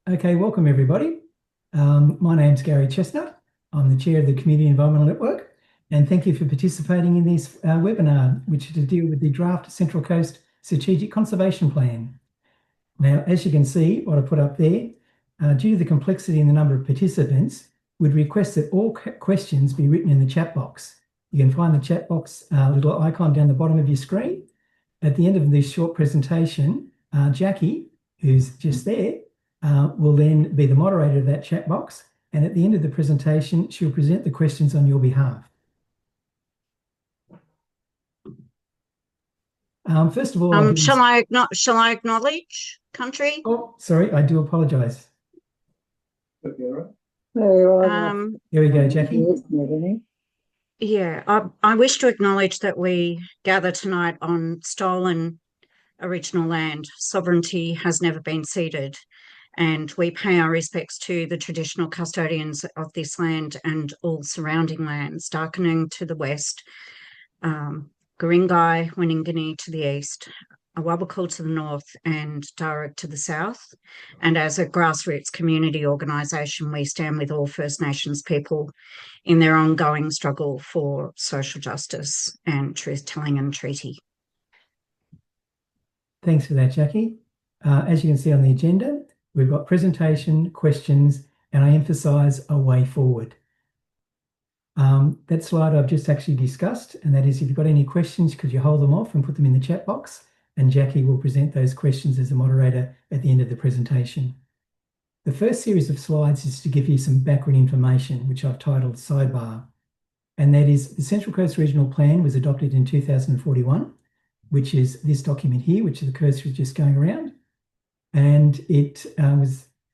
Okay, welcome everybody. My name's Gary Chestnut. I'm the chair of the Community Environmental Network, and thank you for participating in this webinar, which is to deal with the draft Central Coast Strategic Conservation Plan. Now, as you can see, what I put up there, due to the complexity and the number of participants, we'd request that all questions be written in the chat box. You can find the chat box little icon down the bottom of your screen. At the end of this short presentation, Jackie, who's just there, will then be the moderator of that chat box, and at the end of the presentation, she'll present the questions on your behalf. First of all, shall I acknowledge country? Oh, sorry, I do apologise. There we go, Jackie. Yeah, I wish to acknowledge that we gather tonight on stolen original land. Sovereignty has never been ceded, and we pay our respects to the traditional custodians of this land and all surrounding lands, Darkinung to the west, Guringai, Waningini to the east, Awabakal to the north, and Darug to the south. And as a grassroots community organisation, we stand with all First Nations people in their ongoing struggle for social justice and truth-telling and treaty. Thanks for that, Jackie. As you can see on the agenda, we've got presentation, questions, and I emphasise a way forward. That slide I've just actually discussed, and that is if you've got any questions, could you hold them off and put them in the chat box, and Jackie will present those questions as the moderator at the end of the presentation. The first series of slides is to give you some background information, which I've titled Sidebar, and that is the Central Coast Regional Plan was adopted in 2041, which is this document here, which the cursor is just going around, and it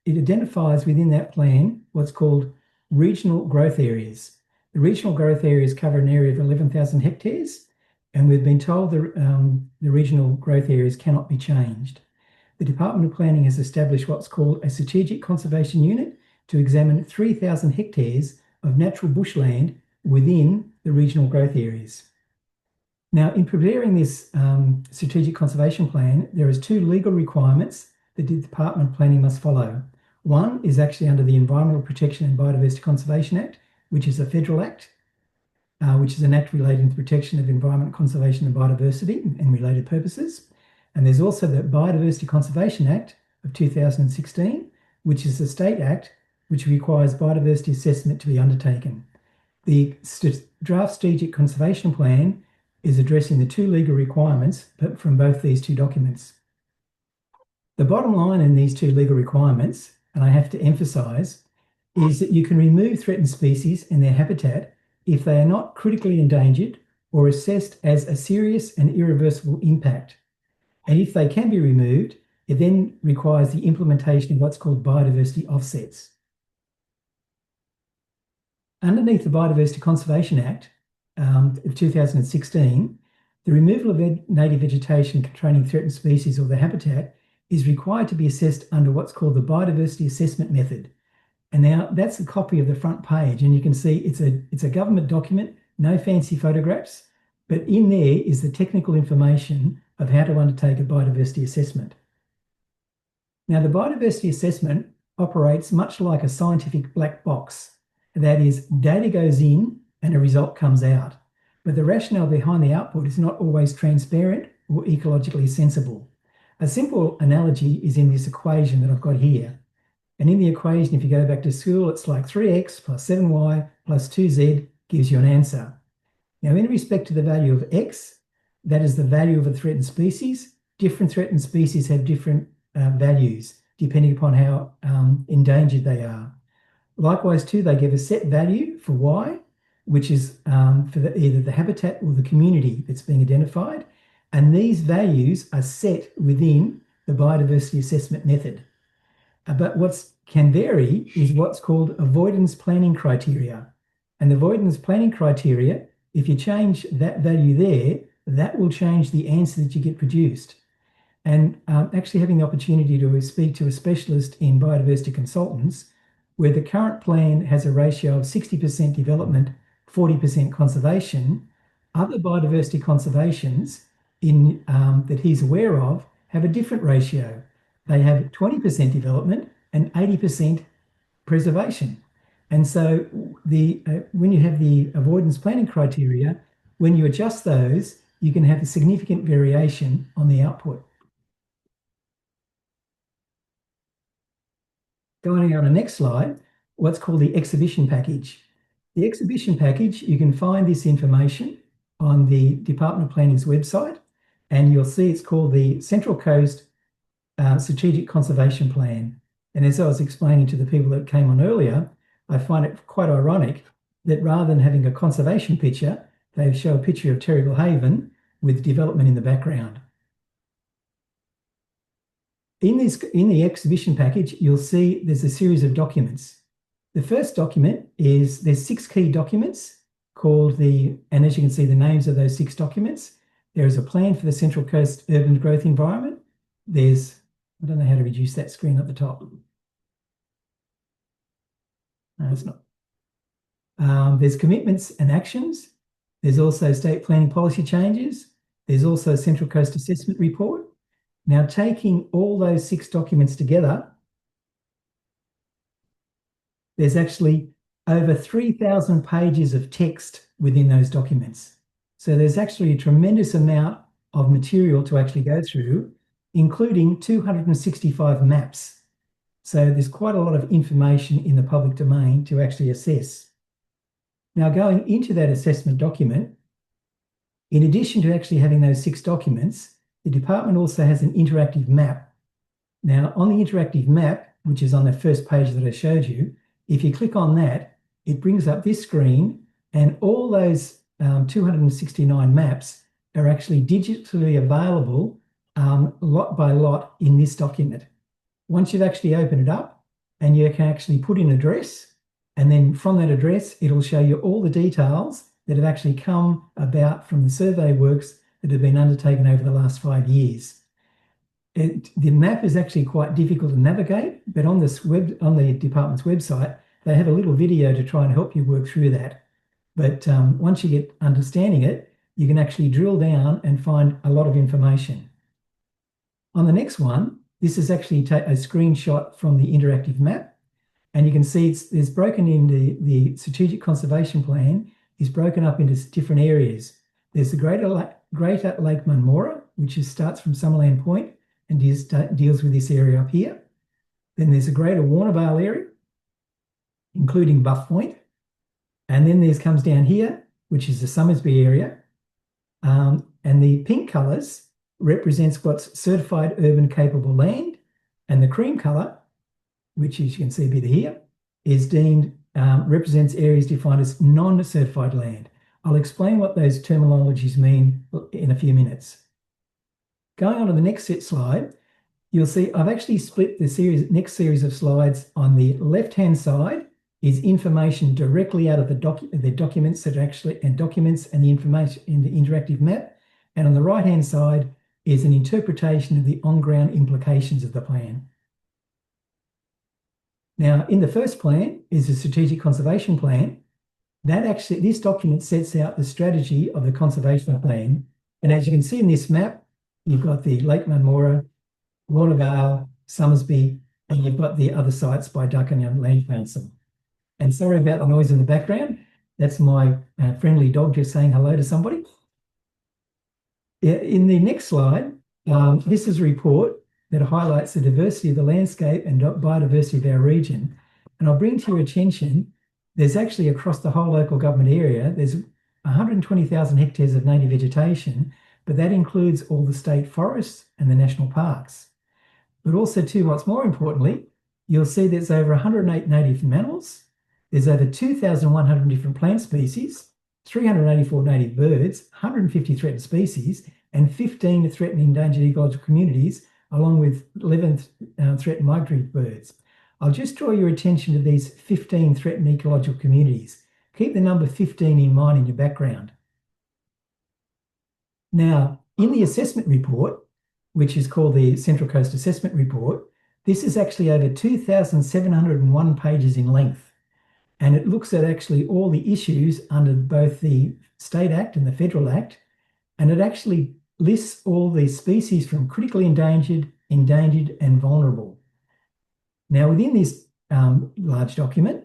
identifies within that plan what's called regional growth areas. The regional growth areas cover an area of 11,000 hectares, and we've been told the regional growth areas cannot be changed. The Department of Planning has established what's called a Strategic Conservation Unit to examine 3,000 hectares of natural bushland within the regional growth areas. Now, in preparing this Strategic Conservation Plan, there is two legal requirements that the Department of Planning must follow. One is actually under the Environmental Protection and Biodiversity Conservation Act, which is a federal act, which is an act relating to the protection of environment, conservation and biodiversity and related purposes. And there's also the Biodiversity Conservation Act of 2016, which is a state act which requires biodiversity assessment to be undertaken. The draft Strategic Conservation Plan is addressing the two legal requirements from both these two documents. The bottom line in these two legal requirements, and I have to emphasise, is that you can remove threatened species and their habitat if they are not critically endangered or assessed as a serious and irreversible impact. And if they can be removed, it then requires the implementation of what's called biodiversity offsets. Underneath the Biodiversity Conservation Act of 2016, the removal of native vegetation containing threatened species or their habitat is required to be assessed under what's called the Biodiversity Assessment Method. And now that's a copy of the front page, and you can see it's a government document, no fancy photographs, but in there is the technical information of how to undertake a biodiversity assessment. Now, the biodiversity assessment operates much like a scientific black box. That is, data goes in and a result comes out, but the rationale behind the output is not always transparent or ecologically sensible. A simple analogy is in this equation that I've got here. And in the equation, if you go back to school, it's like 3x plus 7y plus 2z gives you an answer. Now, in respect to the value of x, that is the value of a threatened species. Different threatened species have different values, depending upon how endangered they are. Likewise, too, they give a set value for y, which is for either the habitat or the community that's being identified. And these values are set within the biodiversity assessment method. But what can vary is what's called avoidance planning criteria. And the avoidance planning criteria, if you change that value there, that will change the answer that you get produced. And actually having the opportunity to speak to a specialist in biodiversity consultants, where the current plan has a ratio of 60% development, 40% conservation, other biodiversity conservations that he's aware of have a different ratio. They have 20% development, and 80% preservation. And so when you have the avoidance planning criteria, when you adjust those, you can have a significant variation on the output. Going on the next slide, what's called the exhibition package. The exhibition package, you can find this information on the Department of Planning's website, and you'll see it's called the Central Coast Strategic Conservation Plan. And as I was explaining to the people that came on earlier, I find it quite ironic that rather than having a conservation picture, they show a picture of Terrigal Haven with development in the background. In the exhibition package, you'll see there's a series of documents. The first document is, there's 6 key documents called and as you can see, the names of those 6 documents. There is a plan for the Central Coast urban growth environment. I don't know how to reduce that screen at the top. No, it's not. There's commitments and actions. There's also state planning policy changes. There's also a Central Coast assessment report. Now, taking all those 6 documents together, there's actually over 3,000 pages of text within those documents. So there's actually a tremendous amount of material to actually go through, including 265 maps. So there's quite a lot of information in the public domain to actually assess. Now, going into that assessment document, in addition to actually having those 6 documents, the department also has an interactive map. Now, on the interactive map, which is on the first page that I showed you, if you click on that, it brings up this screen, and all those 269 maps are actually digitally available lot by lot in this document. Once you've actually opened it up, and you can actually put in an address, and then from that address, it'll show you all the details that have actually come about from the survey works that have been undertaken over the last 5 years. The map is actually quite difficult to navigate, but on the department's website, they have a little video to try and help you work through that. But once you get understanding it, you can actually drill down and find a lot of information. On the next one, this is actually a screenshot from the interactive map, and you can see it's broken into the strategic conservation plan is broken up into different areas. There's the Greater Lake Munmora, which starts from Summerland Point and deals with this area up here. Then there's the Greater Warnervale area, including Buff Point. And then there's comes down here, which is the Summersby area. And the pink colours represents what's certified urban capable land. And the cream colour, which as you can see a bit here, is deemed, represents areas defined as non-certified land. I'll explain what those terminologies mean in a few minutes. Going on to the next slide, you'll see I've actually split the next series of slides. On the left-hand side is information directly out of the documents that actually, and documents and the information in the interactive map. And on the right-hand side is an interpretation of the on-ground implications of the plan. Now, in the first plan is the strategic conservation plan. This document sets out the strategy of the conservation plan. And as you can see in this map, you've got the Lake Munmora, Warnervale, Summersby, and you've got the other sites by Duckingham Land Council. And sorry about the noise in the background. That's my friendly dog just saying hello to somebody. In the next slide, this is a report that highlights the diversity of the landscape and biodiversity of our region. And I'll bring to your attention, there's actually across the whole local government area, there's 120,000 hectares of native vegetation, but that includes all the state forests and the national parks. But also too, what's more importantly, you'll see there's over 108 native mammals, there's over 2,100 different plant species, 384 native birds, 150 threatened species, and 15 threatened endangered ecological communities, along with 11 threatened migratory birds. I'll just draw your attention to these 15 threatened ecological communities. Keep the number 15 in mind in your background. Now, in the assessment report, which is called the Central Coast Assessment Report, this is actually over 2,701 pages in length. And it looks at actually all the issues under both the State Act and the Federal Act. And it actually lists all the species from critically endangered, and vulnerable. Now, within this large document,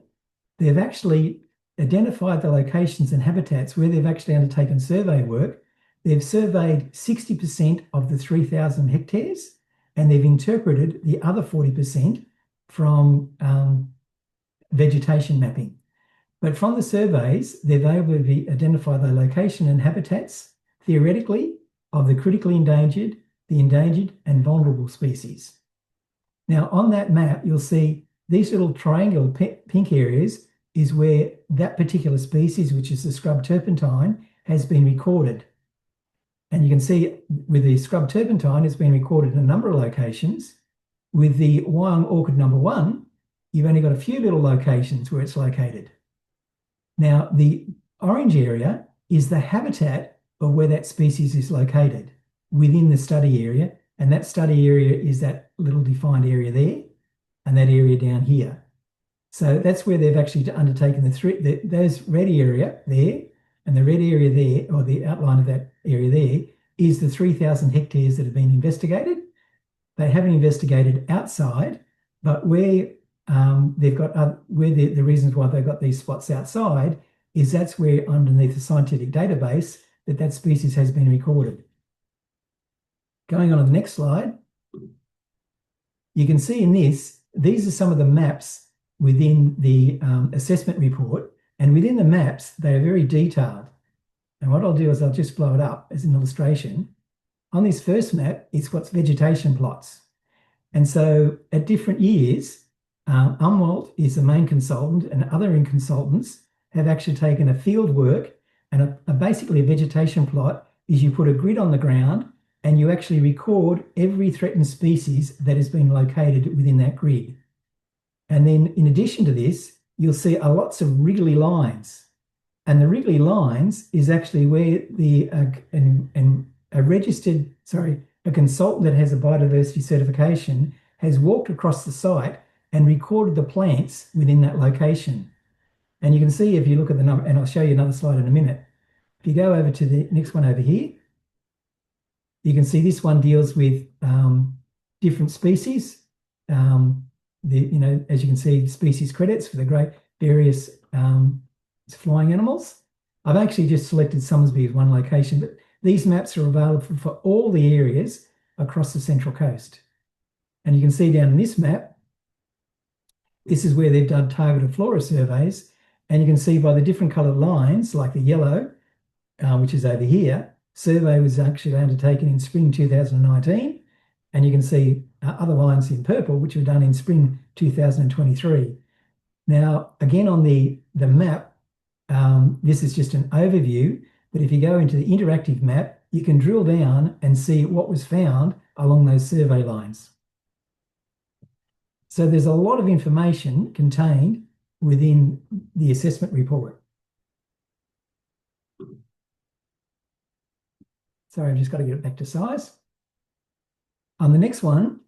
they've actually identified the locations and habitats where they've actually undertaken survey work. They've surveyed 60% of the 3,000 hectares, and they've interpreted the other 40% from vegetation mapping. But from the surveys, they've able to identify the location and habitats, theoretically, of the critically endangered, the endangered, and vulnerable species. Now, on that map, you'll see these little triangular pink areas is where that particular species, which is the scrub turpentine, has been recorded. And you can see with the scrub turpentine, it's been recorded in a number of locations. With the Wyong orchid number 1, you've only got a few little locations where it's located. Now, the orange area is the habitat of where that species is located within the study area. And that study area is that little defined area there and that area down here. So that's where they've actually undertaken those red area there and the red area there, or the outline of that area there, is the 3,000 hectares that have been investigated. They haven't investigated outside, but where they've got where the reasons why they've got these spots outside is that's where underneath the scientific database that species has been recorded. Going on to the next slide, you can see in this, these are some of the maps within the assessment report, and within the maps, they are very detailed. And what I'll do is I'll just blow it up as an illustration. On this first map, it's what's vegetation plots. And so at different years, Umwelt is the main consultant, and other consultants have actually taken a field work, and basically a vegetation plot is you put a grid on the ground and you actually record every threatened species that has been located within that grid. And then in addition to this, you'll see lots of wriggly lines. And the wriggly lines is actually where a consultant that has a biodiversity certification has walked across the site and recorded the plants within that location. And you can see if you look at the number, and I'll show you another slide in a minute. If you go over to the next one over here, you can see this one deals with different species. As you can see, species credits for the great various flying animals. I've actually just selected Summersby as one location, but these maps are available for all the areas across the Central Coast. And you can see down in this map, this is where they've done targeted flora surveys. And you can see by the different coloured lines, like the yellow, which is over here, survey was actually undertaken in spring 2019. And you can see other lines in purple, which were done in spring 2023. Now, again, on the map, this is just an overview, but if you go into the interactive map, you can drill down and see what was found along those survey lines. So there's a lot of information contained within the assessment report. Sorry, I've just got to get it back to size. On the next one,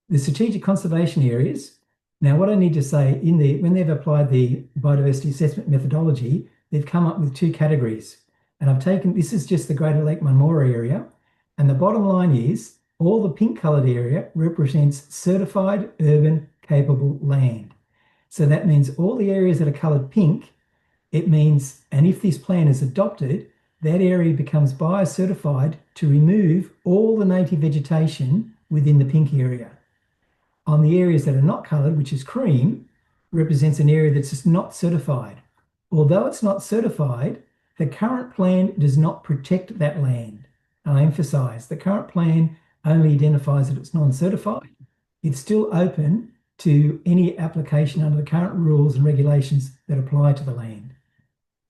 the strategic conservation areas. Now, what I need to say, when they've applied the biodiversity assessment methodology, they've come up with 2 categories. And this is just the Greater Lake Munmora area. And the bottom line is all the pink coloured area represents certified urban capable land. So that means all the areas that are coloured pink, it means, and if this plan is adopted, that area becomes biocertified to remove all the native vegetation within the pink area. On the areas that are not coloured, which is cream, represents an area that's just not certified. Although it's not certified, the current plan does not protect that land. And I emphasise, the current plan only identifies that it's non-certified. It's still open to any application under the current rules and regulations that apply to the land.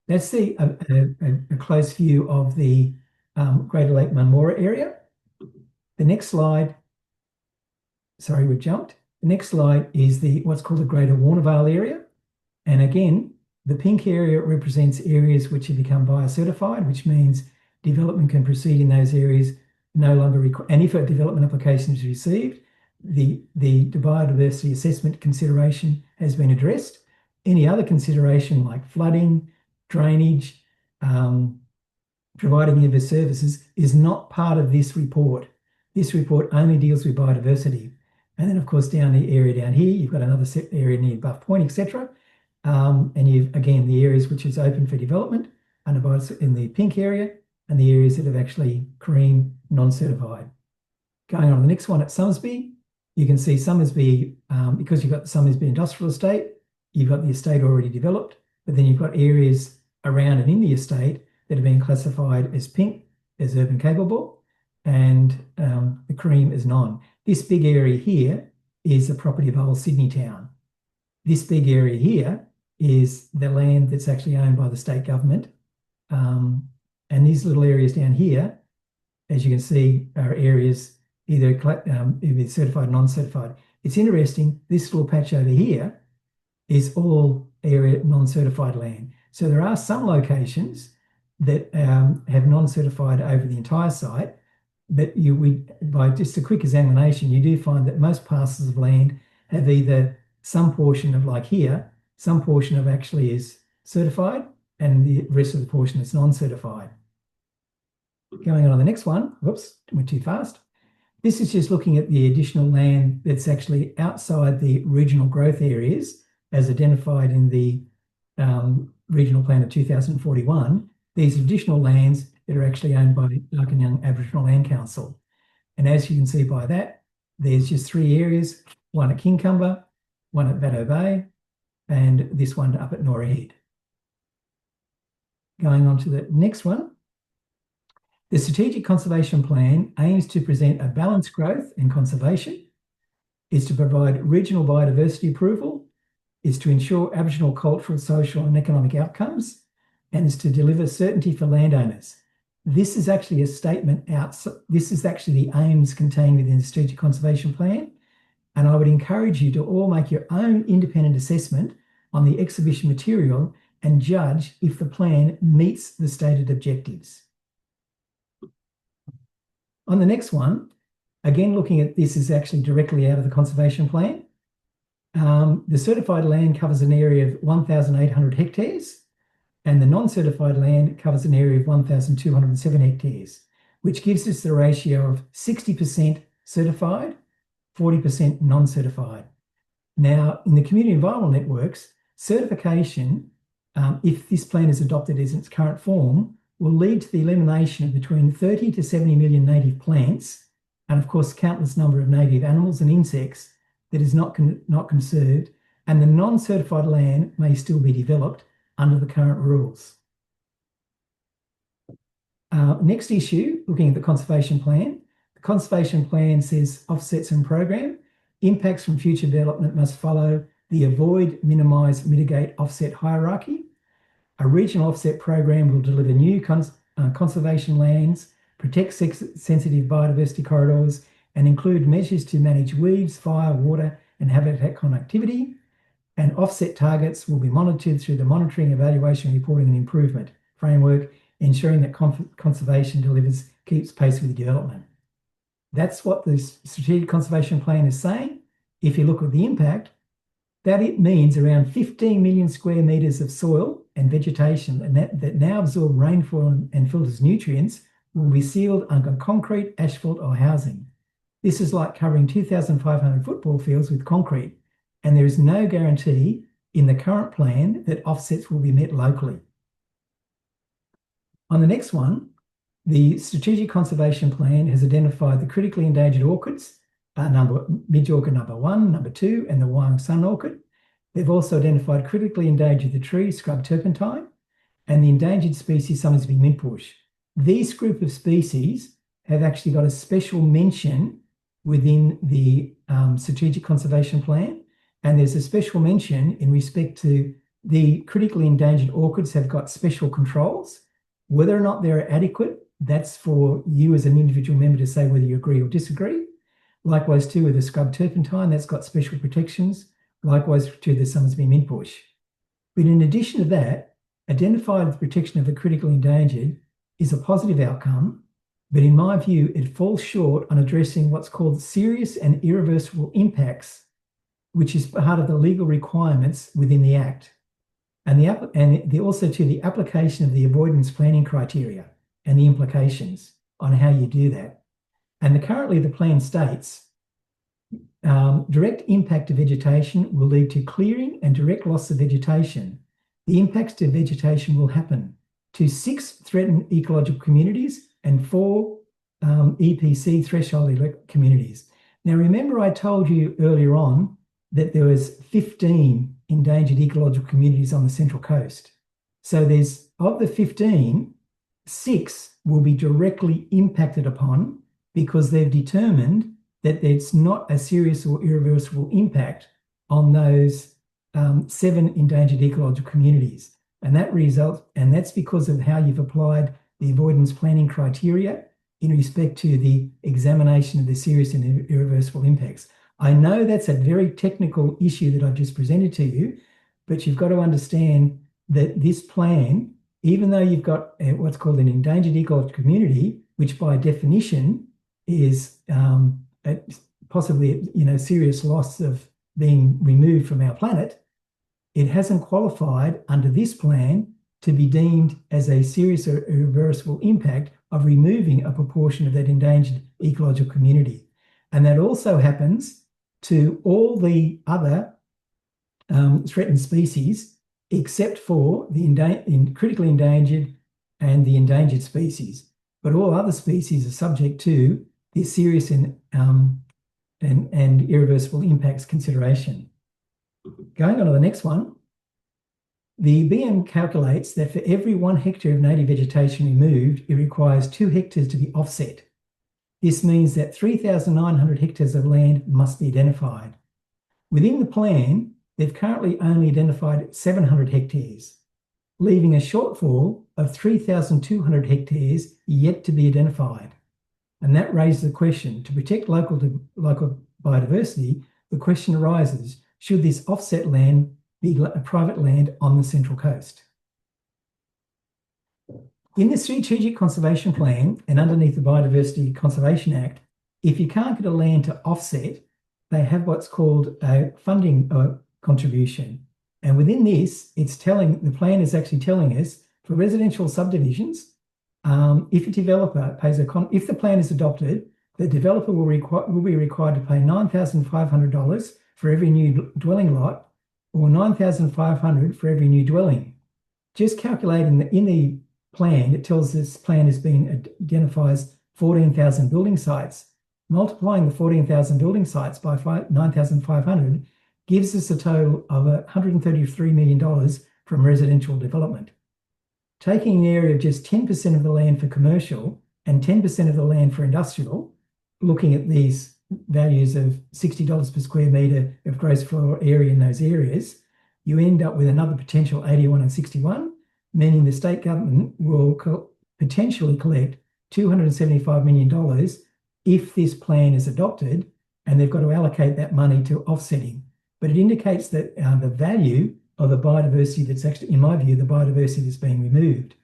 That's a close view of the Greater Lake Munmora area. The next slide, sorry, we've jumped. The next slide is what's called the Greater Warnervale area. And again, the pink area represents areas which have become biocertified, which means development can proceed in those areas no longer required. And if a development application is received, the biodiversity assessment consideration has been addressed. Any other consideration like flooding, drainage, providing of services is not part of this report. This report only deals with biodiversity. And then, of course, down the area down here, you've got another set area near Buff Point, etc. And you've, again, the areas which is open for development in the pink area, and the areas that have actually cream non-certified. Going on to the next one at Somersby, you can see Somersby, because you've got the Somersby Industrial Estate, you've got the estate already developed, but then you've got areas around and in the estate that are being classified as pink, as urban capable, and the cream is non. This big area here is the property of Old Sydney Town. This big area here is the land that's actually owned by the state government. And these little areas down here, as you can see, are areas either certified or non-certified. It's interesting, this little patch over here is all area non-certified land. So there are some locations that have non-certified over the entire site, but by just a quick examination, you do find that most parcels of land have either some portion of, like here, some portion of actually is certified, and the rest of the portion is non-certified. Going on to the next one, whoops, went too fast. This is just looking at the additional land that's actually outside the regional growth areas as identified in the Regional Plan of 2041. These additional lands that are actually owned by Darkin Young Aboriginal Land Council. And as you can see by that, there's just 3 areas, one at Kincumber, one at Vaddo Bay, and this one up at Norah Head. Going on to the next one. The Strategic Conservation Plan aims to present a balanced growth and conservation, is to provide regional biodiversity approval, is to ensure Aboriginal cultural, social and economic outcomes, and is to deliver certainty for landowners. This is actually a statement this is actually the aims contained within the Strategic Conservation Plan, and I would encourage you to all make your own independent assessment on the exhibition material and judge if the plan meets the stated objectives. On the next one, again, looking at this is actually directly out of the Conservation Plan. The certified land covers an area of 1,800 hectares, and the non-certified land covers an area of 1,207 hectares, which gives us the ratio of 60% certified, 40% non-certified. Now, in the community environmental networks, certification, if this plan is adopted as its current form, will lead to the elimination of between 30 to 70 million native plants, and of course, countless number of native animals and insects that is not conserved, and the non-certified land may still be developed under the current rules. Next issue, looking at the Conservation Plan. The Conservation Plan says offsets and program. Impacts from future development must follow the avoid, minimise, mitigate, offset hierarchy. A regional offset program will deliver new conservation lands, protect sensitive biodiversity corridors, and include measures to manage weeds, fire, water, and habitat connectivity. And offset targets will be monitored through the monitoring, evaluation, reporting, and improvement framework, ensuring that conservation keeps pace with development. That's what the Strategic Conservation Plan is saying. If you look at the impact, that it means around 15 million square metres of soil and vegetation and that now absorb rainfall and filters nutrients will be sealed under concrete, asphalt or housing. This is like covering 2,500 football fields with concrete, and there is no guarantee in the current plan that offsets will be met locally. On the next one, the Strategic Conservation Plan has identified the critically endangered orchids, Midge Orchid number 1, number 2, and the Wyong Sun Orchid. They've also identified critically endangered the tree, scrub turpentine, and the endangered species Somersby mintbush. These group of species have actually got a special mention within the Strategic Conservation Plan, and there's a special mention in respect to the critically endangered orchids have got special controls. Whether or not they're adequate, that's for you as an individual member to say whether you agree or disagree. Likewise too with the scrub turpentine, that's got special protections. Likewise to the Somersby mintbush. But in addition to that, identifying the protection of the critically endangered is a positive outcome, but in my view, it falls short on addressing what's called serious and irreversible impacts, which is part of the legal requirements within the Act, and also to the application of the avoidance planning criteria and the implications on how you do that. And currently the plan states, direct impact to vegetation will lead to clearing and direct loss of vegetation. The impacts to vegetation will happen to 6 threatened ecological communities and 4 EPC threshold communities. Now, remember I told you earlier on that there was 15 endangered ecological communities on the Central Coast. So there's, of the 15, 6 will be directly impacted upon because they've determined that it's not a serious or irreversible impact on those 7 endangered ecological communities. And that's because of how you've applied the avoidance planning criteria in respect to the examination of the serious and irreversible impacts. I know that's a very technical issue that I've just presented to you, but you've got to understand that this plan, even though you've got what's called an endangered ecological community, which by definition is possibly serious loss of being removed from our planet, it hasn't qualified under this plan to be deemed as a serious or irreversible impact of removing a proportion of that endangered ecological community. And that also happens to all the other threatened species, except for the critically endangered and the endangered species. But all other species are subject to the serious and irreversible impacts consideration. Going on to the next one, the BM calculates that for every 1 hectare of native vegetation removed, it requires 2 hectares to be offset. This means that 3,900 hectares of land must be identified. Within the plan, they've currently only identified 700 hectares, leaving a shortfall of 3,200 hectares yet to be identified. And that raises the question, to protect local biodiversity, the question arises, should this offset land be a private land on the Central Coast? In the Strategic Conservation Plan and underneath the Biodiversity Conservation Act, if you can't get a land to offset, they have what's called a funding contribution. And within this, the plan is actually telling us for residential subdivisions, if a developer pays if the plan is adopted, the developer will be required to pay $9,500 for every new dwelling lot, or $9,500 for every new dwelling. Just calculating in the plan, it tells this plan identifies 14,000 building sites. Multiplying the 14,000 building sites by 9,500 gives us a total of $133 million from residential development. Taking an area of just 10% of the land for commercial and 10% of the land for industrial, looking at these values of $60 per square metre of gross floor area in those areas, you end up with another potential 81 and 61, meaning the state government will potentially collect $275 million if this plan is adopted, and they've got to allocate that money to offsetting. But it indicates that the value of the biodiversity that's actually, in my view, the biodiversity that's being removed.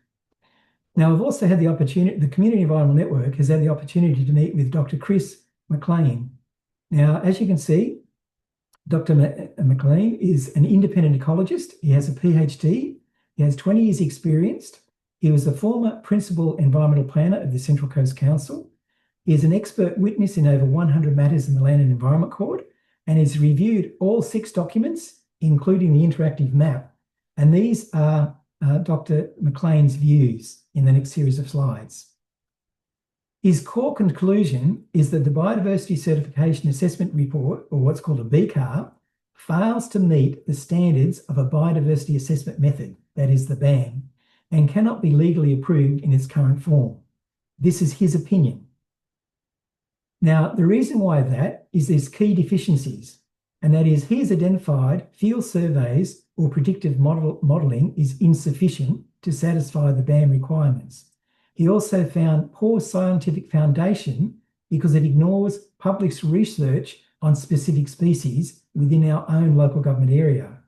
Now, I've also had the opportunity, the Community Environmental Network has had the opportunity to meet with Dr. Chris McLean. Now, as you can see, Dr. McLean is an independent ecologist. He has a PhD. He has 20 years experience. He was the former principal environmental planner of the Central Coast Council. He is an expert witness in over 100 matters in the Land and Environment Court and has reviewed all 6 documents, including the interactive map. And these are Dr. McLean's views in the next series of slides. His core conclusion is that the Biodiversity Certification Assessment Report, or what's called a BCAR, fails to meet the standards of a biodiversity assessment method, that is the BAM, and cannot be legally approved in its current form. This is his opinion. Now, the reason why that is there's key deficiencies, and that is he has identified field surveys or predictive modelling is insufficient to satisfy the BAM requirements. He also found poor scientific foundation because it ignores published research on specific species within our own local government area.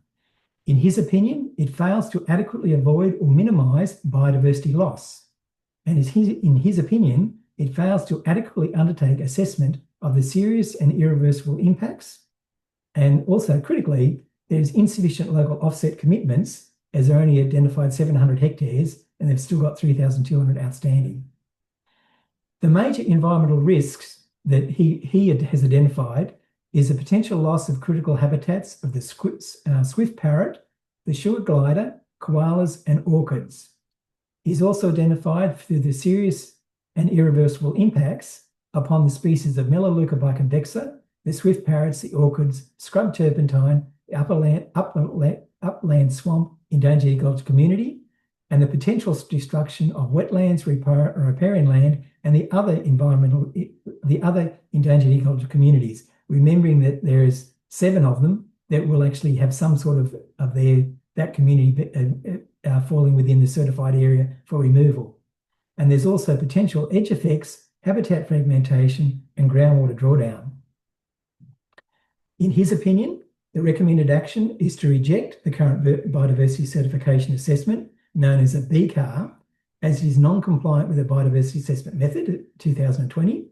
In his opinion, it fails to adequately avoid or minimise biodiversity loss. And in his opinion, it fails to adequately undertake assessment of the serious and irreversible impacts. And also, critically, there's insufficient local offset commitments as they're only identified 700 hectares and they've still got 3,200 outstanding. The major environmental risks that he has identified is the potential loss of critical habitats of the swift parrot, the sugar glider, koalas, and orchids. He's also identified through the serious and irreversible impacts upon the species of Melaleuca convexa, the swift parrots, the orchids, scrub turpentine, the upland swamp endangered ecological community, and the potential destruction of wetlands, riparian land, and the other endangered ecological communities. Remembering that there is 7 of them that will actually have some sort of that community falling within the certified area for removal. And there's also potential edge effects, habitat fragmentation, and groundwater drawdown. In his opinion, the recommended action is to reject the current biodiversity certification assessment, known as a BCAR, as it is non-compliant with the biodiversity assessment method 2020,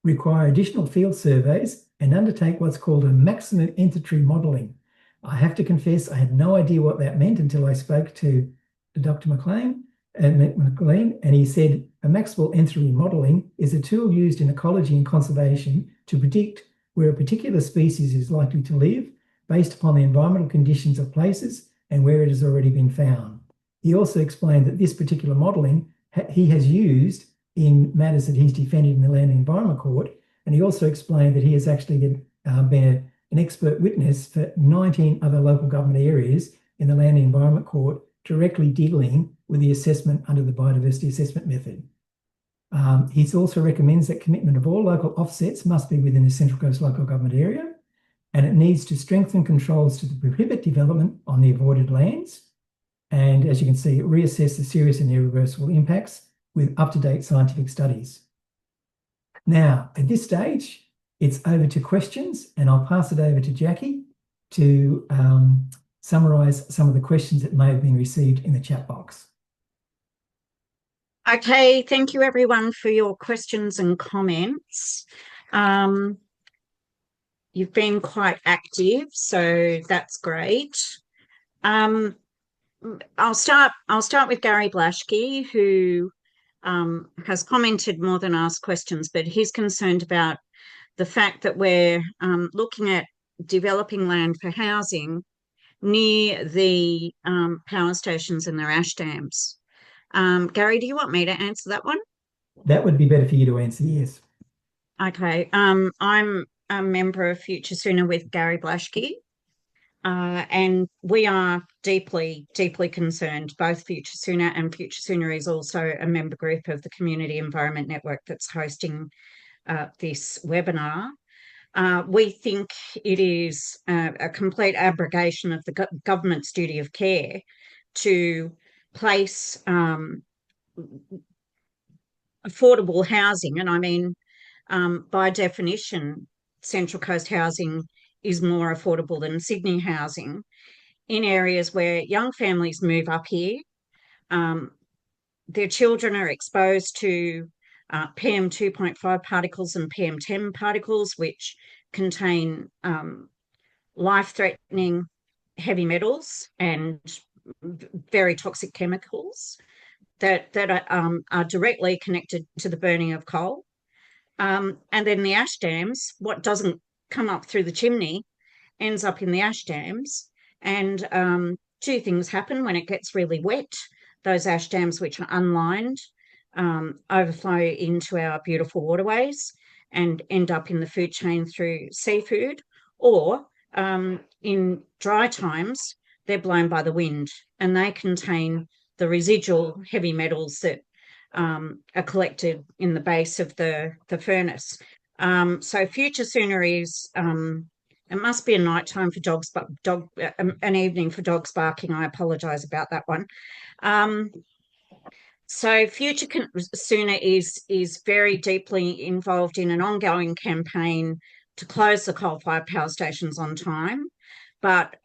require additional field surveys, and undertake what's called a maximum entry modelling. I have to confess, I had no idea what that meant until I spoke to Dr. McLean, and he said a maximal entry modelling is a tool used in ecology and conservation to predict where a particular species is likely to live based upon the environmental conditions of places and where it has already been found. He also explained that this particular modelling he has used in matters that he's defended in the Land and Environment Court, and he also explained that he has actually been an expert witness for 19 other local government areas in the Land and Environment Court directly dealing with the assessment under the biodiversity assessment method. He also recommends that commitment of all local offsets must be within the Central Coast local government area, and it needs to strengthen controls to prohibit development on the avoided lands. And as you can see, reassess the serious and irreversible impacts with up-to-date scientific studies. Now, at this stage, it's over to questions, and I'll pass it over to Jackie to summarise some of the questions that may have been received in the chat box. Okay, thank you everyone for your questions and comments. You've been quite active, so that's great. I'll start with Gary Blaschke, who has commented more than asked questions, but he's concerned about the fact that we're looking at developing land for housing near the power stations and their ash dams. Gary, do you want me to answer that one? That would be better for you to answer, yes. Okay. I'm a member of Future Sooner with Gary Blaschke, and we are deeply, deeply concerned. Both Future Sooner and Future Sooner is also a member group of the Community Environment Network that's hosting this webinar. We think it is a complete abrogation of the government's duty of care to place affordable housing, and I mean, by definition, Central Coast housing is more affordable than Sydney housing, in areas where young families move up here. Their children are exposed to PM 2.5 particles and PM 10 particles, which contain life-threatening heavy metals and very toxic chemicals that are directly connected to the burning of coal. And then the ash dams, what doesn't come up through the chimney ends up in the ash dams. And 2 things happen when it gets really wet. Those ash dams, which are unlined, overflow into our beautiful waterways and end up in the food chain through seafood, or in dry times, they're blown by the wind, and they contain the residual heavy metals that are collected in the base of the furnace. So Future Sooner is, it must be a night time for dogs, but an evening for dogs barking. I apologise about that one. So Future Sooner is very deeply involved in an ongoing campaign to close the coal-fired power stations on time. But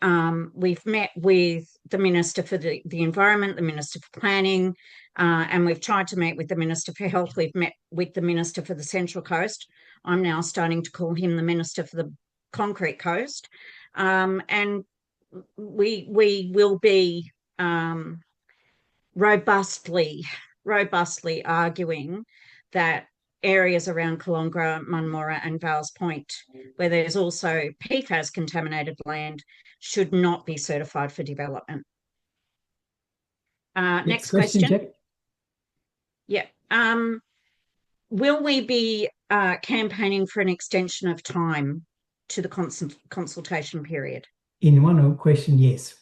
we've met with the Minister for the Environment, the Minister for Planning, and we've tried to meet with the Minister for Health. We've met with the Minister for the Central Coast. I'm now starting to call him the Minister for the Concrete Coast. And we will be robustly arguing that areas around Kalongra, Munmorah and Vales Point, where there's also PFAS contaminated land, should not be certified for development. Next question. Jack. Yeah. Will we be campaigning for an extension of time to the consultation period? In one question, yes.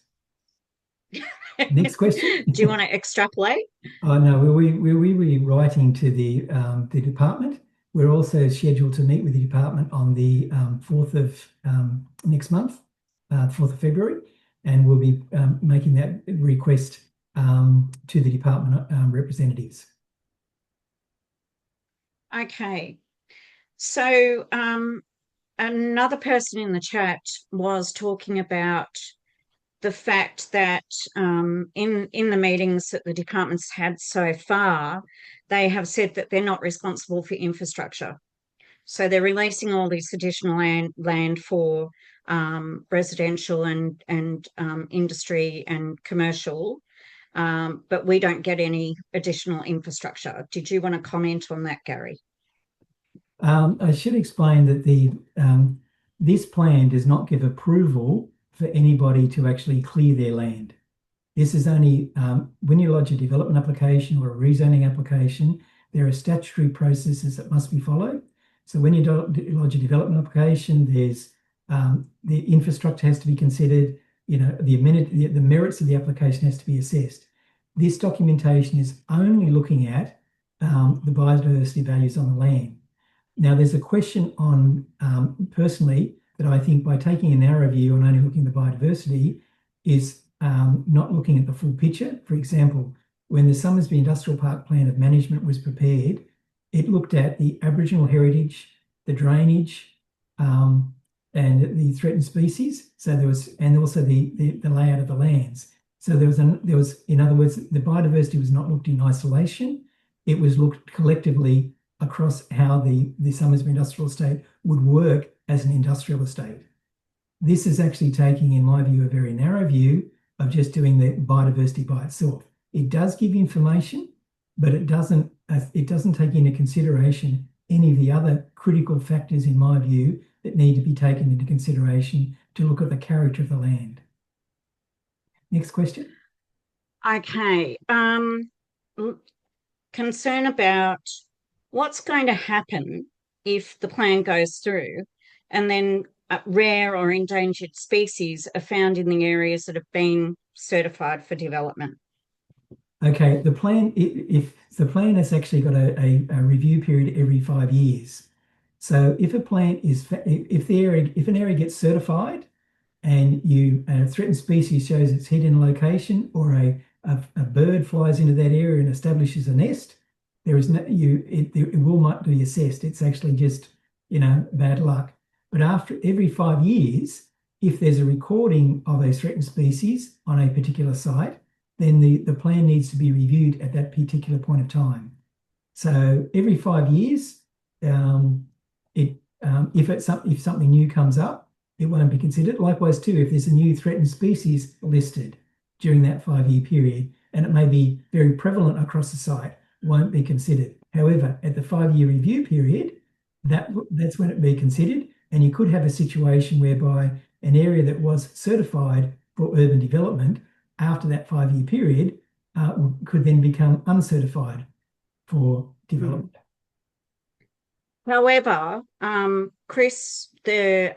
Next question. Do you want to extrapolate? Oh, no, we'll be writing to the department. We're also scheduled to meet with the department on the 4th of next month, 4th of February, and we'll be making that request to the department representatives. Okay. So another person in the chat was talking about the fact that in the meetings that the department's had so far, they have said that they're not responsible for infrastructure. So they're releasing all this additional land for residential and industry and commercial, but we don't get any additional infrastructure. Did you want to comment on that, Gary? I should explain that this plan does not give approval for anybody to actually clear their land. This is only when you lodge a development application or a rezoning application, there are statutory processes that must be followed. So when you lodge a development application, there's the infrastructure has to be considered, the merits of the application has to be assessed. This documentation is only looking at the biodiversity values on the land. Now, there's a question on, personally, that I think by taking a narrow view and only looking at the biodiversity is not looking at the full picture. For example, when the Summersby Industrial Park Plan of Management was prepared, it looked at the Aboriginal heritage, the drainage, and the threatened species. So there was, and also the layout of the lands. So there was, in other words, the biodiversity was not looked in isolation. It was looked collectively across how the Summersby Industrial Estate would work as an industrial estate. This is actually taking, in my view, a very narrow view of just doing the biodiversity by itself. It does give information, but it doesn't take into consideration any of the other critical factors, in my view, that need to be taken into consideration to look at the character of the land. Next question. Okay. Concern about what's going to happen if the plan goes through and then rare or endangered species are found in the areas that have been certified for development. Okay, the plan, if the plan has actually got a review period every 5 years. So if a plan is, if an area gets certified and a threatened species shows its hidden location, or a bird flies into that area and establishes a nest, there is no, it will not be assessed. It's actually just, bad luck. But after every 5 years, if there's a recording of a threatened species on a particular site, then the plan needs to be reviewed at that particular point of time. So every 5 years, if something new comes up, it won't be considered. Likewise too, if there's a new threatened species listed during that 5-year period, and it may be very prevalent across the site, won't be considered. However, at the 5-year review period, that's when it be considered, and you could have a situation whereby an area that was certified for urban development after that 5-year period could then become uncertified for development. However, Chris, the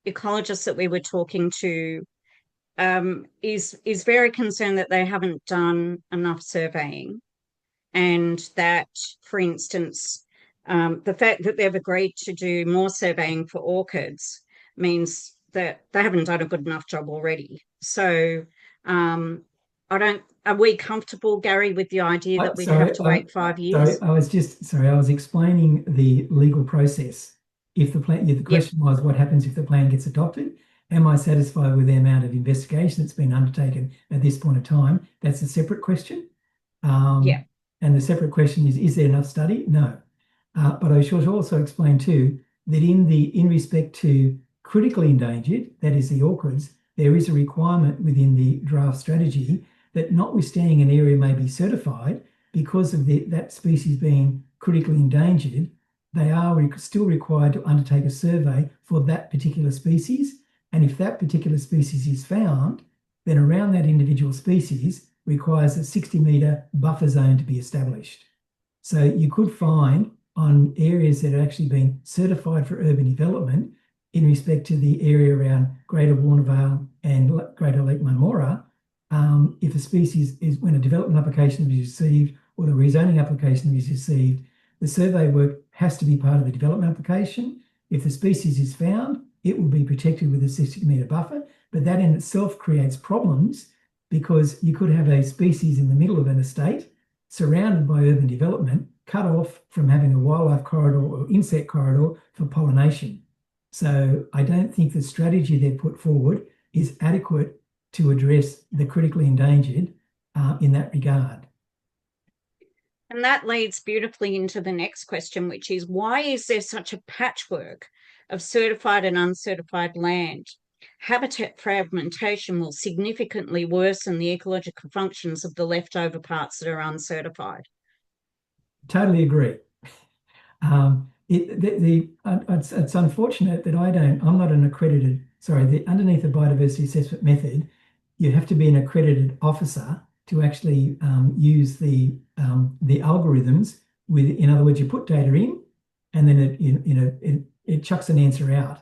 ecologist that we were talking to, is very concerned that they haven't done enough surveying, and that, for instance, the fact that they've agreed to do more surveying for orchids means that they haven't done a good enough job already. So are we comfortable, Gary, with the idea that we'd have to wait 5 years? I was explaining the legal process. If the plan, the question was, what happens if the plan gets adopted? Am I satisfied with the amount of investigation that's been undertaken at this point of time? That's a separate question. And the separate question is there enough study? No. But I should also explain too that in respect to critically endangered, that is the orchids, there is a requirement within the draft strategy that notwithstanding an area may be certified, because of that species being critically endangered, they are still required to undertake a survey for that particular species. And if that particular species is found, then around that individual species requires a 60-metre buffer zone to be established. So you could find on areas that have actually been certified for urban development in respect to the area around Greater Warnervale and Greater Lake Marmora, if a species is, when a development application is received or the rezoning application is received, the survey work has to be part of the development application. If the species is found, it will be protected with a 60-metre buffer, but that in itself creates problems because you could have a species in the middle of an estate surrounded by urban development, cut off from having a wildlife corridor or insect corridor for pollination. So I don't think the strategy they've put forward is adequate to address the critically endangered in that regard. And that leads beautifully into the next question, which is, why is there such a patchwork of certified and uncertified land? Habitat fragmentation will significantly worsen the ecological functions of the leftover parts that are uncertified. Totally agree. It's unfortunate that I'm not an accredited, underneath the biodiversity assessment method, you have to be an accredited officer to actually use the algorithms in other words, you put data in and then it chucks an answer out.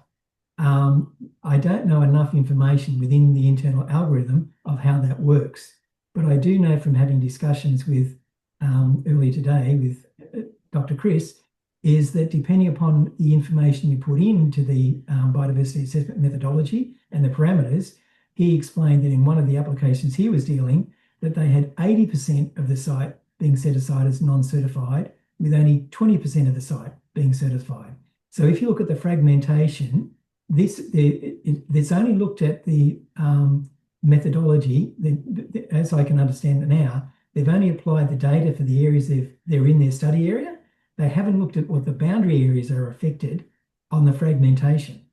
I don't know enough information within the internal algorithm of how that works, but I do know from having discussions with earlier today with Dr. Chris, is that depending upon the information you put into the biodiversity assessment methodology and the parameters, he explained that in one of the applications he was dealing, that they had 80% of the site being set aside as non-certified, with only 20% of the site being certified. So if you look at the fragmentation, it's only looked at the methodology, as I can understand it now, they've only applied the data for the areas they're in their study area. They haven't looked at what the boundary areas are affected on the fragmentation,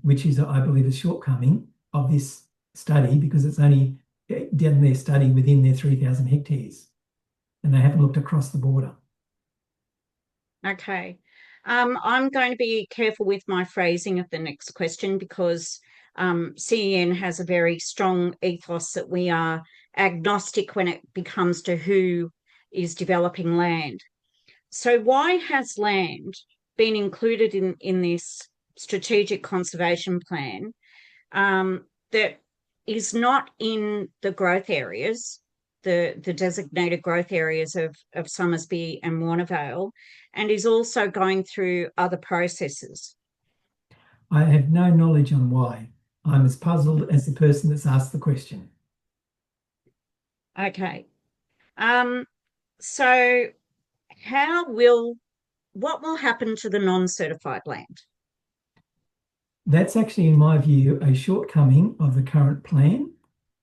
which is, I believe, a shortcoming of this study because it's only done their study within their 3,000 hectares and they haven't looked across the border. Okay. I'm going to be careful with my phrasing of the next question because CEN has a very strong ethos that we are agnostic when it comes to who is developing land. So why has land been included in this strategic conservation plan that is not in the growth areas, the designated growth areas of Somersby and Warnervale, and is also going through other processes? I have no knowledge on why. I'm as puzzled as the person that's asked the question. Okay. So what will happen to the non-certified land? That's actually, in my view, a shortcoming of the current plan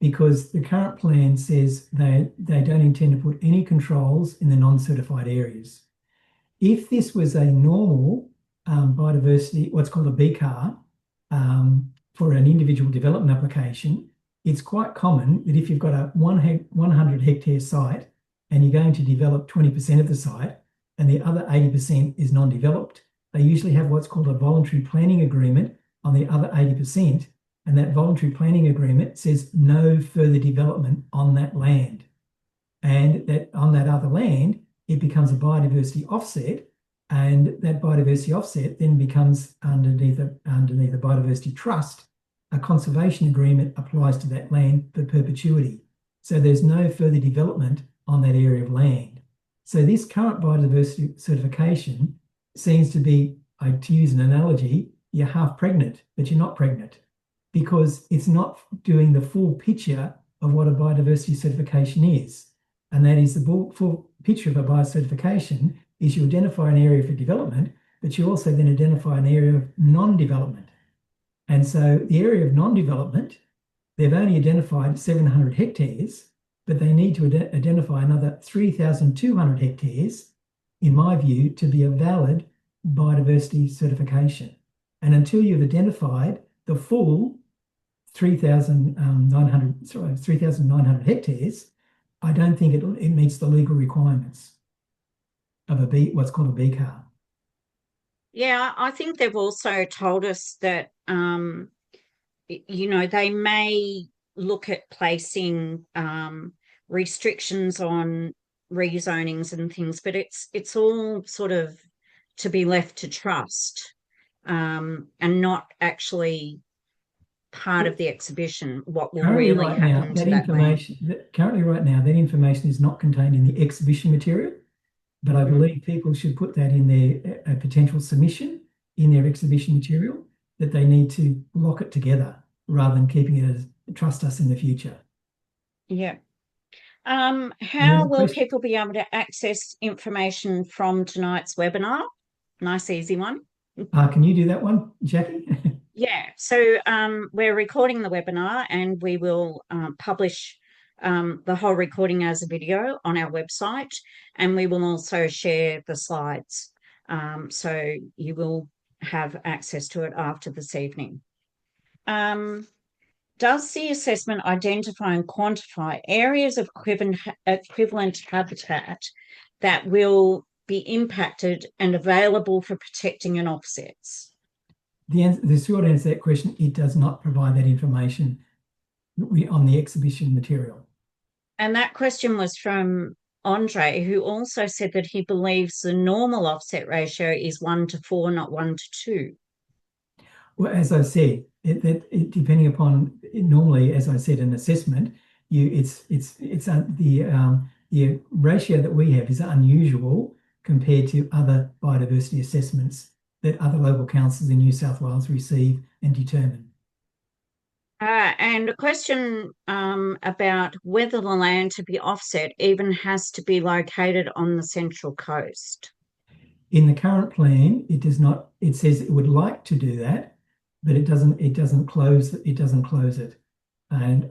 because the current plan says they don't intend to put any controls in the non-certified areas. If this was a normal biodiversity, what's called a BCAR, for an individual development application, it's quite common that if you've got a 100 hectare site and you're going to develop 20% of the site and the other 80% is non-developed, they usually have what's called a voluntary planning agreement on the other 80%, and that voluntary planning agreement says no further development on that land. And that on that other land, it becomes a biodiversity offset, and that biodiversity offset then becomes underneath a biodiversity trust. A conservation agreement applies to that land for perpetuity. So there's no further development on that area of land. So this current biodiversity certification seems to be, to use an analogy, you're half pregnant, but you're not pregnant because it's not doing the full picture of what a biodiversity certification is. And that is the full picture of a biocertification is you identify an area for development, but you also then identify an area of non-development. And so the area of non-development, they've only identified 700 hectares, but they need to identify another 3,200 hectares, in my view, to be a valid biodiversity certification. And until you've identified the full 3,900 hectares, I don't think it meets the legal requirements. of what's called a B car. Yeah, I think they've also told us that, they may look at placing restrictions on rezonings and things, but it's all sort of to be left to trust, and not actually part of the exhibition, what will really happen to that land. Currently right now, that information is not contained in the exhibition material, but I believe people should put that in their potential submission in their exhibition material, that they need to lock it together rather than keeping it as trust us in the future. Yeah. How will people be able to access information from tonight's webinar? Nice, easy one. Can you do that one, Jackie? Yeah, so we're recording the webinar, and we will publish the whole recording as a video on our website, and we will also share the slides. So you will have access to it after this evening. Does the assessment identify and quantify areas of equivalent habitat that will be impacted and available for protecting and offsets? The short answer to that question, it does not provide that information on the exhibition material. And that question was from Andre, who also said that he believes the normal offset ratio is 1:4, not 1:2. Well, as I said, depending upon normally, as I said, an assessment, the ratio that we have is unusual compared to other biodiversity assessments that other local councils in New South Wales receive and determine. And a question about whether the land to be offset even has to be located on the Central Coast. In the current plan, it does not. It says it would like to do that, but it doesn't close it. And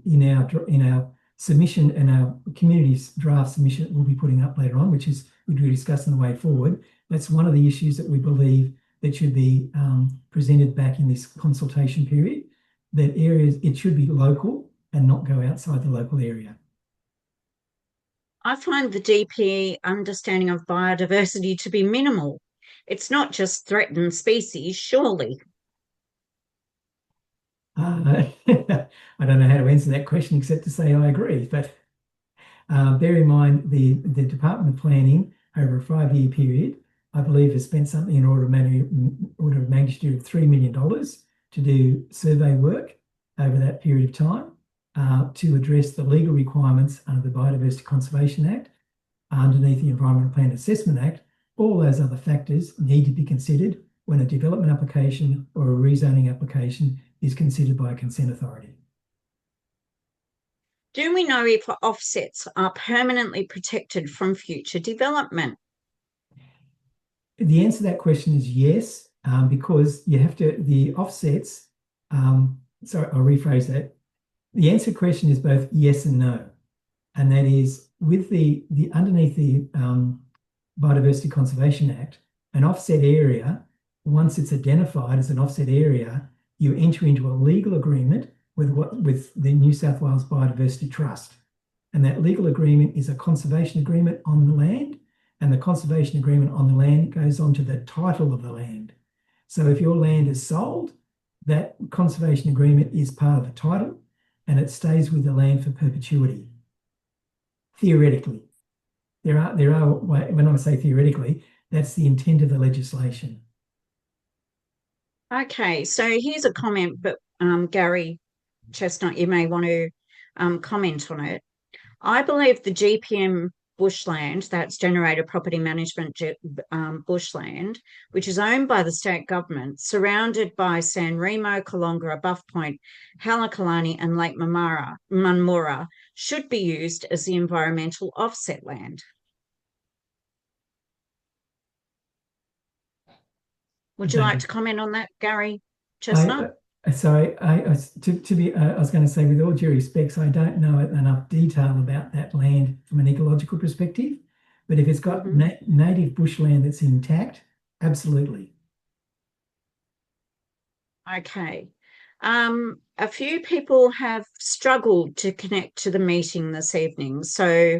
in our submission and our community's draft submission that we'll be putting up later on, which we discuss in the way forward, that's one of the issues that we believe that should be presented back in this consultation period. That areas, it should be local and not go outside the local area. I find the DP understanding of biodiversity to be minimal. It's not just threatened species, surely. I don't know how to answer that question except to say I agree. But bear in mind the Department of Planning over a 5-year period, I believe, has spent something in order of magnitude of $3 million to do survey work over that period of time to address the legal requirements under the Biodiversity Conservation Act, underneath the Environmental Plan Assessment Act. All those other factors need to be considered when a development application or a rezoning application is considered by a consent authority. Do we know if offsets are permanently protected from future development? The answer to that question is yes, because you have to, the offsets, sorry, I'll rephrase that. The answer to the question is both yes and no. And that is with the underneath the Biodiversity Conservation Act, an offset area, once it's identified as an offset area, you enter into a legal agreement with the New South Wales Biodiversity Trust. And that legal agreement is a conservation agreement on the land, and the conservation agreement on the land goes on to the title of the land. So if your land is sold, that conservation agreement is part of the title and it stays with the land for perpetuity. Theoretically. There are when I say theoretically, that's the intent of the legislation. Okay, so here's a comment, but Gary Chestnut, you may want to comment on it. I believe the GPM bushland, that's Generated Property Management bushland, which is owned by the state government, surrounded by San Remo, Kalonga, Buff Point, Halakalani and Lake Munmura, should be used as the environmental offset land. Would you like to comment on that, Gary Chestnut? I was going to say, with all due respects, I don't know enough detail about that land from an ecological perspective, but if it's got native bushland that's intact, absolutely. Okay. A few people have struggled to connect to the meeting this evening, so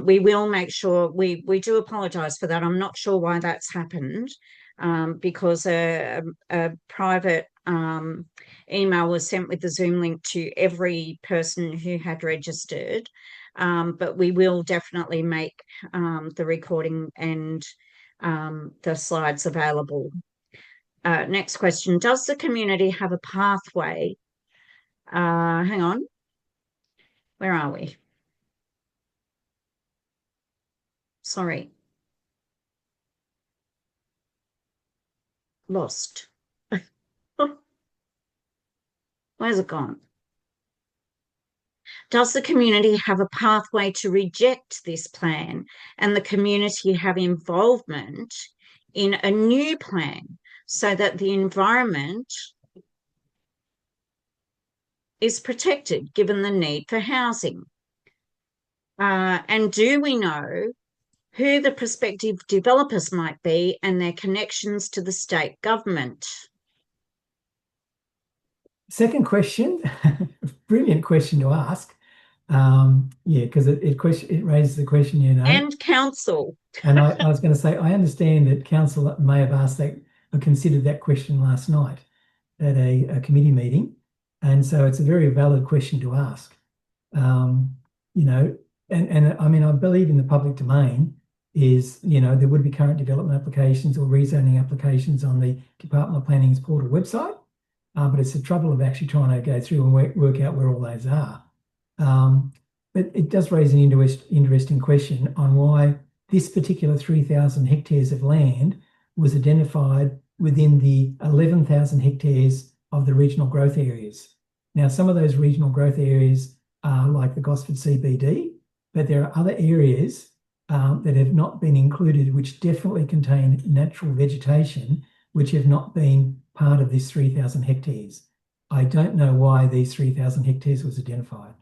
we will make sure we do apologise for that. I'm not sure why that's happened, because a private email was sent with the Zoom link to every person who had registered, but we will definitely make the recording and the slides available. Next question. Does the community have a pathway? Hang on. Where are we? Sorry. Lost. Where's it gone? Does the community have a pathway to reject this plan and the community have involvement in a new plan so that the environment is protected given the need for housing? And do we know who the prospective developers might be and their connections to the state government? Second question, brilliant question to ask. Because it raises the question, And council. And I was going to say, I understand that council may have asked that or considered that question last night at a committee meeting. And so it's a very valid question to ask. And I mean, I believe in the public domain is, there would be current development applications or rezoning applications on the Department of Planning's portal website. But it's the trouble of actually trying to go through and work out where all those are. But it does raise an interesting question on why this particular 3,000 hectares of land was identified within the 11,000 hectares of the regional growth areas. Now, some of those regional growth areas are like the Gosford CBD, but there are other areas that have not been included, which definitely contain natural vegetation, which have not been part of this 3,000 hectares. I don't know why these 3,000 hectares was identified.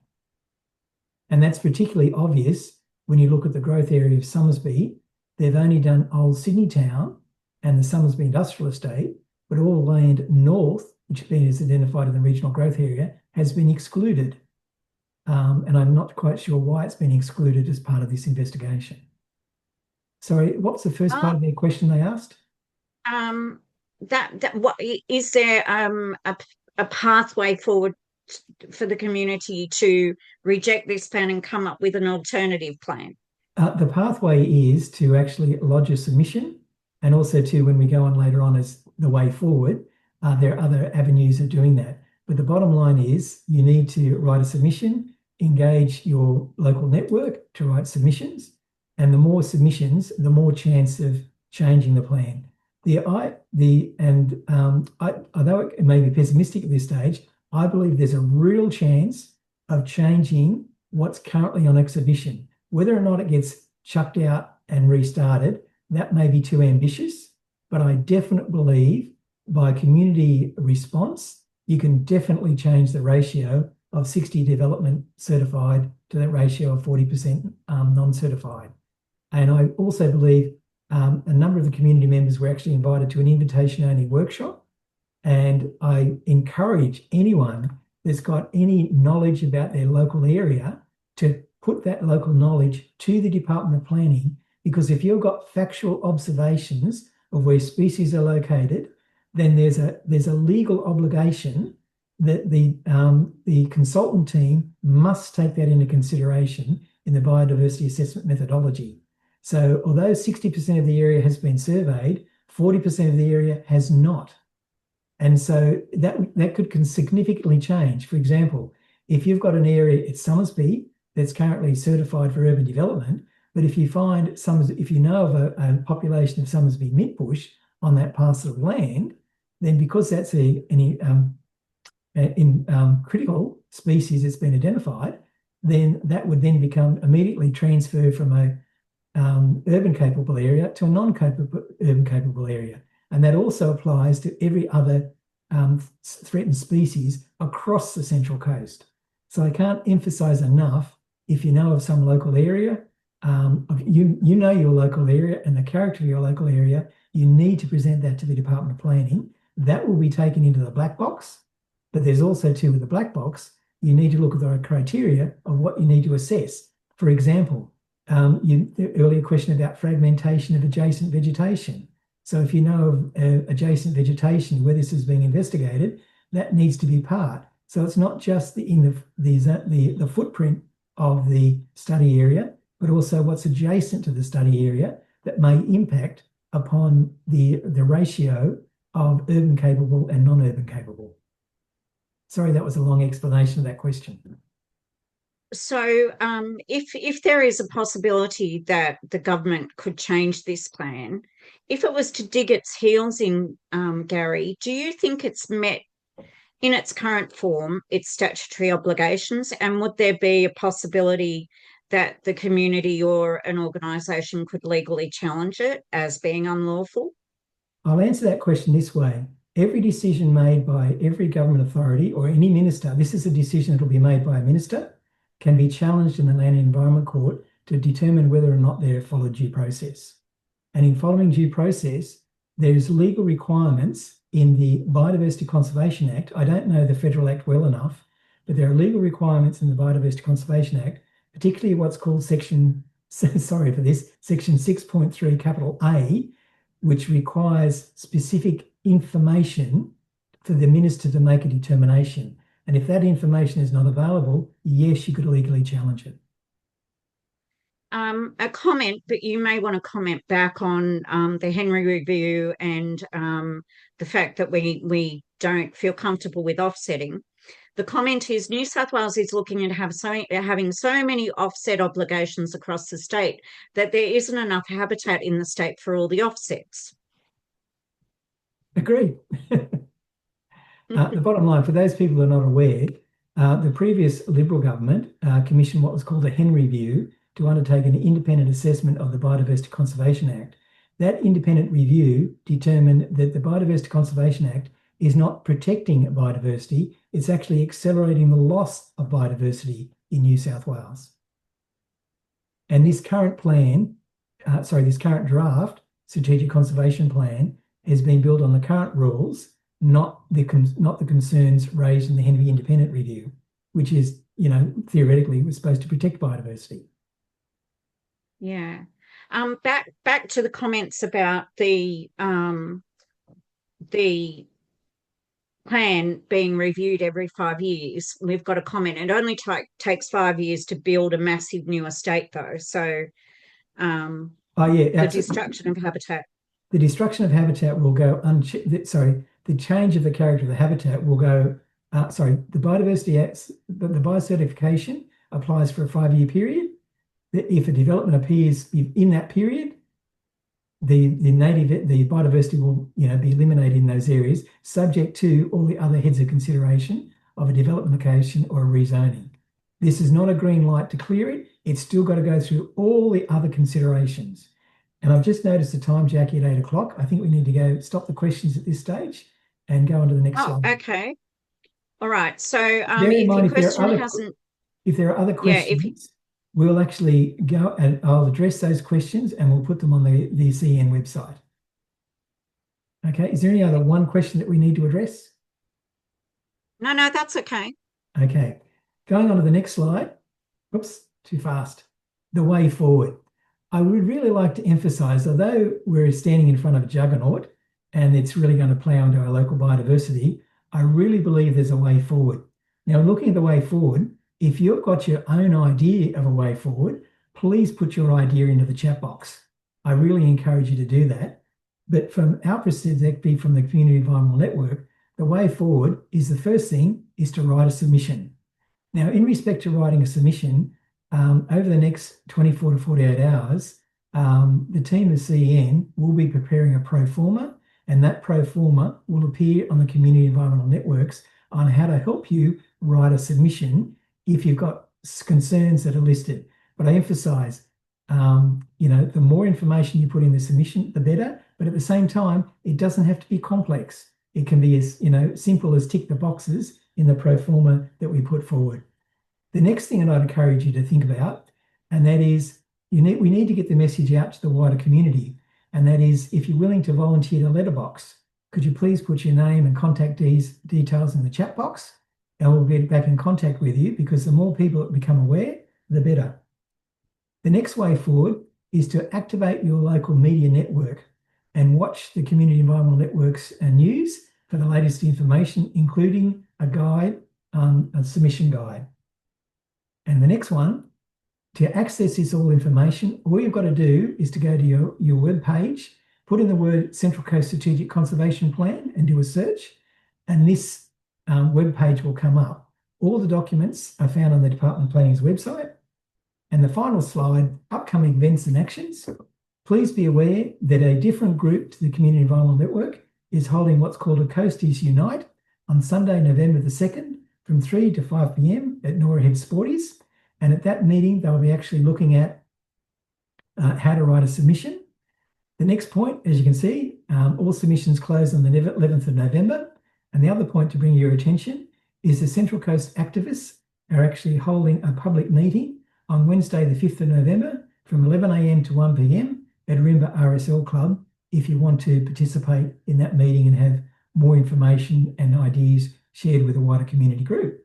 And that's particularly obvious when you look at the growth area of Somersby. They've only done Old Sydney Town and the Somersby Industrial Estate, but all land north, which is identified in the regional growth area, has been excluded. And I'm not quite sure why it's been excluded as part of this investigation. Sorry, what's the first part of their question they asked? What is there a pathway forward for the community to reject this plan and come up with an alternative plan? The pathway is to actually lodge a submission, and also to, when we go on later on as the way forward, there are other avenues of doing that. But the bottom line is you need to write a submission, engage your local network to write submissions, and the more submissions, the more chance of changing the plan. Although it may be pessimistic at this stage, I believe there's a real chance of changing what's currently on exhibition. Whether or not it gets chucked out and restarted, that may be too ambitious, but I definitely believe by community response, you can definitely change the ratio of 60 development certified to that ratio of 40% non-certified. And I also believe a number of the community members were actually invited to an invitation-only workshop. And I encourage anyone that's got any knowledge about their local area to put that local knowledge to the Department of Planning, because if you've got factual observations of where species are located, then there's a legal obligation that the consultant team must take that into consideration in the biodiversity assessment methodology. So although 60% of the area has been surveyed, 40% of the area has not. And so that could significantly change. For example, if you've got an area at Somersby that's currently certified for urban development, but if you know of a population of Somersby midbush on that parcel of land, then because that's in critical species that's been identified, then that would then become immediately transferred from a urban capable area to a non-capable urban capable area. And that also applies to every other threatened species across the Central Coast. So I can't emphasize enough, if you know of some local area, you know your local area and the character of your local area, you need to present that to the Department of Planning. That will be taken into the black box, But there's also too with the black box, you need to look at the criteria of what you need to assess. For example, the earlier question about fragmentation of adjacent vegetation. So if you know of adjacent vegetation where this is being investigated, that needs to be part. So it's not just the footprint of the study area, but also what's adjacent to the study area that may impact upon the ratio of urban capable and non-urban capable. Sorry, that was a long explanation of that question. So if there is a possibility that the government could change this plan, if it was to dig its heels in, Gary, do you think it's met in its current form its statutory obligations? And would there be a possibility that the community or an organisation could legally challenge it as being unlawful? I'll answer that question this way. Every decision made by every government authority or any minister, this is a decision that will be made by a minister, can be challenged in the Land and Environment Court to determine whether or not they have followed due process. And in following due process, there's legal requirements in the Biodiversity Conservation Act. I don't know the federal act well enough, but there are legal requirements in the Biodiversity Conservation Act, particularly what's called section 6.3 capital A, which requires specific information for the minister to make a determination. And if that information is not available, yes, you could legally challenge it. A comment, but you may want to comment back on the Henry Review and the fact that we don't feel comfortable with offsetting. The comment is New South Wales is looking at having so many offset obligations across the state that there isn't enough habitat in the state for all the offsets. Agreed. The bottom line, for those people who are not aware, the previous Liberal government commissioned what was called a Henry Review to undertake an independent assessment of the Biodiversity Conservation Act. That independent review determined that the Biodiversity Conservation Act is not protecting biodiversity, it's actually accelerating the loss of biodiversity in New South Wales. And this current plan, this current draft Strategic Conservation Plan has been built on the current rules, not the concerns raised in the Henry Independent Review, which is, theoretically was supposed to protect biodiversity. Yeah. Back to the comments about the plan being reviewed every 5 years. We've got a comment. It only takes 5 years to build a massive new estate, though. So, the destruction of habitat. The destruction of habitat will go the change of the character of the habitat will go. The Biodiversity Act, the biocertification applies for a 5-year period. If a development appears in that period, the biodiversity will be eliminated in those areas, subject to all the other heads of consideration of a development location or a rezoning. This is not a green light to clear it. It's still got to go through all the other considerations. And I've just noticed the time, Jackie, at 8 o'clock. I think we need to go stop the questions at this stage and go on to the next slide. Okay. All right. So if there are other questions, we'll actually go and I'll address those questions and we'll put them on the CEN website. Okay. Is there any other one question that we need to address? No, that's okay. Okay. Going on to the next slide. Oops, too fast. The way forward. I would really like to emphasize, although we're standing in front of a juggernaut and it's really going to play onto our local biodiversity, I really believe there's a way forward. Now, looking at the way forward, if you've got your own idea of a way forward, please put your idea into the chat box. I really encourage you to do that. But from our perspective, from the Community Environmental Network, the way forward is the first thing is to write a submission. Now, in respect to writing a submission, over the next 24 to 48 hours, the team of CEN will be preparing a pro forma, and that pro forma will appear on the Community Environmental Networks on how to help you write a submission if you've got concerns that are listed. But I emphasize, the more information you put in the submission, the better. But at the same time, it doesn't have to be complex. It can be as simple as tick the boxes in the pro forma that we put forward. The next thing that I'd encourage you to think about, and that is we need to get the message out to the wider community. And that is, if you're willing to volunteer to letterbox, could you please put your name and contact details in the chat box, and we'll get back in contact with you, because the more people that become aware, the better. The next way forward is to activate your local media network and watch the Community Environmental Network's news for the latest information, including a guide, a submission guide. And the next one, to access this all information, all you've got to do is to go to your web page, put in the word Central Coast Strategic Conservation Plan and do a search, and this web page will come up. All the documents are found on the Department of Planning's website. And the final slide, upcoming events and actions. Please be aware that a different group to the Community Environmental Network is holding what's called a Coasties Unite on Sunday, November the 2nd from 3 to 5 p.m. at Nora Head Sporties. And at that meeting, they'll be actually looking at how to write a submission. The next point, as you can see, all submissions close on the 11th of November. And the other point to bring your attention is the Central Coast activists are actually holding a public meeting on Wednesday, the 5th of November from 11 a.m. to 1 p.m. at Rimba RSL Club, if you want to participate in that meeting and have more information and ideas shared with a wider community group.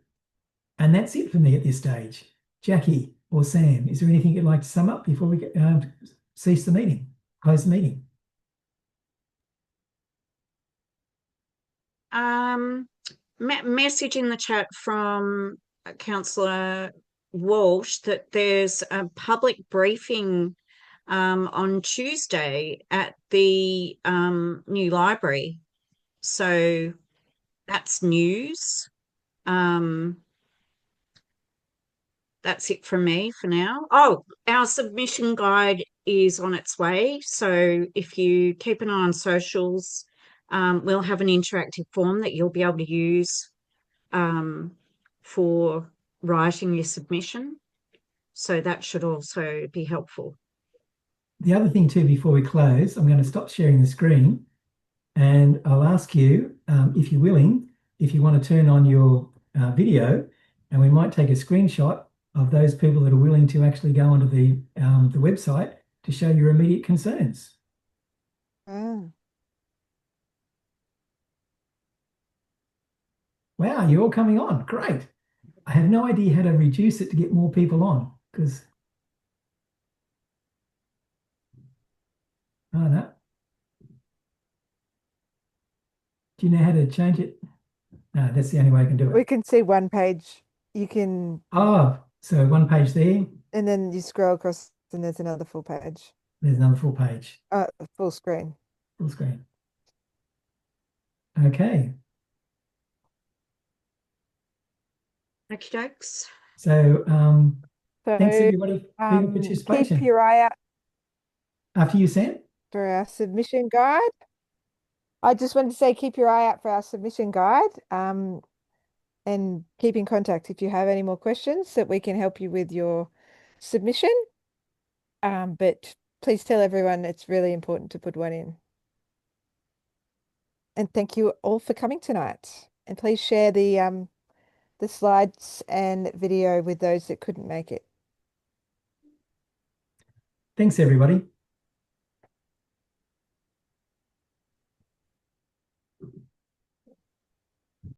And that's it for me at this stage. Jackie or Sam, is there anything you'd like to sum up before we cease the meeting, close the meeting? Message in the chat from Councillor Walsh that there's a public briefing on Tuesday at the new library. So that's news. That's it from me for now. Oh, our submission guide is on its way. So if you keep an eye on socials, we'll have an interactive form that you'll be able to use for writing your submission. So that should also be helpful. The other thing too, before we close, I'm going to stop sharing the screen and I'll ask you, if you're willing, if you want to turn on your video, and we might take a screenshot of those people that are willing to actually go onto the website to show your immediate concerns. Wow, you're all coming on. Great. I have no idea how to reduce it to get more people on, because oh no. Do you know how to change it? No, that's the only way I can do it. We can see one page. You can. Oh, so one page there. And then you scroll across and there's another full page. There's another full page. Full screen. Full screen. Okay. Okie dokes. So, thanks everybody for your participation. Keep your eye out. After you, Sam? For our submission guide. I just wanted to say keep your eye out for our submission guide, and keep in contact if you have any more questions that we can help you with your submission. But please tell everyone it's really important to put one in. And thank you all for coming tonight. And please share the slides and video with those that couldn't make it. Thanks, everybody.